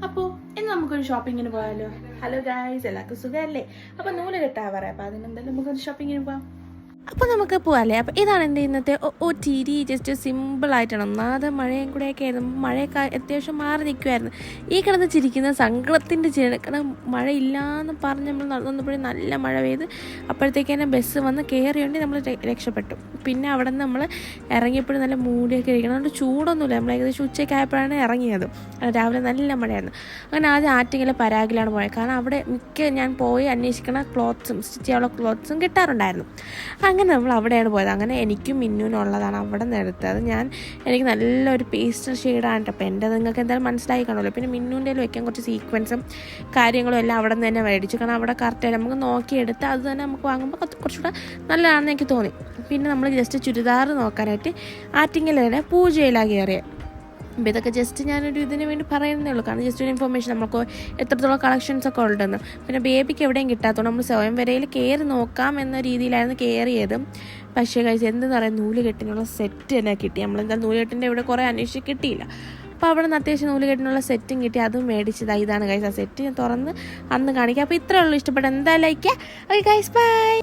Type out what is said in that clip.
അപ്പോൾ ഇന്ന് നമുക്കൊരു ഷോപ്പിങ്ങിന് പോയാലോ? ഹലോ ഗായ്സ്, എല്ലാവർക്കും സുഖമല്ലേ? അപ്പോൾ നൂല് കെട്ടാവാറേ, അപ്പോൾ അതിനെന്തായാലും നമുക്കൊരു ഷോപ്പിങ്ങിന് പോകാം. അപ്പോൾ നമുക്ക് പോകാമല്ലേ? അപ്പോൾ ഇതാണ് എൻ്റെ ഇന്നത്തെ OOTD. ജസ്റ്റ് സിമ്പിളായിട്ടാണ്. ഒന്നാമത് മഴയും കൂടെയൊക്കെ ആയിരുന്നു. മഴയൊക്കെ അത്യാവശ്യം മാറി നിൽക്കുമായിരുന്നു. ഈ കിടന്ന് ചിരിക്കുന്ന സങ്കടത്തിൻ്റെ ചിരിക്കണം. മഴയില്ലാന്ന് പറഞ്ഞ് നമ്മൾ നടന്നപ്പോഴും നല്ല മഴ പെയ്ത് അപ്പോഴത്തേക്ക് തന്നെ ബസ് വന്ന് കയറിയോണ്ട് നമ്മൾ രക്ഷപ്പെട്ടു. പിന്നെ അവിടെ നിന്ന് നമ്മൾ ഇറങ്ങിയപ്പോഴും നല്ല മൂടിയൊക്കെ ഇരിക്കണം. അതുകൊണ്ട് ചൂടൊന്നുമില്ല. നമ്മൾ ഏകദേശം ഉച്ചയ്ക്ക് ആയപ്പോഴാണ് ഇറങ്ങിയത്. രാവിലെ നല്ല മഴയായിരുന്നു. അങ്ങനെ ആദ്യം ആറ്റിങ്ങലെ പരാഗിലാണ് പോയത്. കാരണം അവിടെ ഞാൻ പോയി അന്വേഷിക്കണ ക്ലോത്ത്സും സ്റ്റിച്ച് ചെയ്യാനുള്ള ക്ലോത്ത്സും കിട്ടാറുണ്ടായിരുന്നു. അങ്ങനെ നമ്മൾ അവിടെയാണ് പോയത്. അങ്ങനെ എനിക്കും മിന്നുവിനുള്ളതാണ് അവിടെ നിന്ന് എടുത്തത്. എനിക്ക് നല്ലൊരു പേസ്റ്റൽ ഷെയ്ഡാണ്. അപ്പോൾ എൻ്റെ നിങ്ങൾക്ക് എന്തായാലും മനസ്സിലായി കാണുമല്ലോ. പിന്നെ മിന്നുവിൻ്റെ വെക്കാൻ കുറച്ച് സീക്വൻസും കാര്യങ്ങളും എല്ലാം അവിടെ നിന്ന് തന്നെ മേടിച്ചു. കാരണം അവിടെ കറക്റ്റായിട്ട് നമുക്ക് നോക്കിയെടുത്ത് അത് തന്നെ നമുക്ക് വാങ്ങുമ്പോൾ കുറച്ചുകൂടെ നല്ലതാണെന്ന് എനിക്ക് തോന്നി. പിന്നെ നമ്മൾ ജസ്റ്റ് ചുരിദാർ നോക്കാനായിട്ട് ആറ്റിങ്ങലിലെ പൂജയിലാണ് കയറിയത്. അപ്പോൾ ഇതൊക്കെ ജസ്റ്റ് ഞാനൊരു ഇതിന് വേണ്ടി പറയുന്നേ ഉള്ളൂ. കാരണം ജസ്റ്റ് ഒരു ഇൻഫർമേഷൻ നമുക്ക് എത്രത്തോളം കളക്ഷൻസൊക്കെ ഉണ്ടെന്ന്. പിന്നെ ബേബിക്ക് എവിടെയും കിട്ടാത്തതുകൊണ്ട് നമ്മൾ സ്വയംവരയിൽ കയറി നോക്കാം എന്ന രീതിയിലായിരുന്നു കയറിയത്. പക്ഷേ കഴിച്ച് എന്തെന്ന് പറയുക, നൂലുകെട്ടിനുള്ള സെറ്റ് തന്നെ കിട്ടി. നമ്മളെന്തായാലും നൂലുകെട്ടിൻ്റെ ഇവിടെ കുറേ അന്വേഷിച്ച് കിട്ടിയില്ല. അപ്പോൾ അവിടെ നിന്ന് അത്യാവശ്യം നൂലുകെട്ടിനുള്ള സെറ്റും കിട്ടി. അതും മേടിച്ചതാണ് ഗൈസ്. ആ സെറ്റ് ഞാൻ തുറന്ന് അന്ന് കാണിക്കാം. അപ്പോൾ ഇത്രയേ ഉള്ളൂ. ഇഷ്ടപ്പെട്ട എന്തായാലും ലൈക്ക്. Okay guys, by.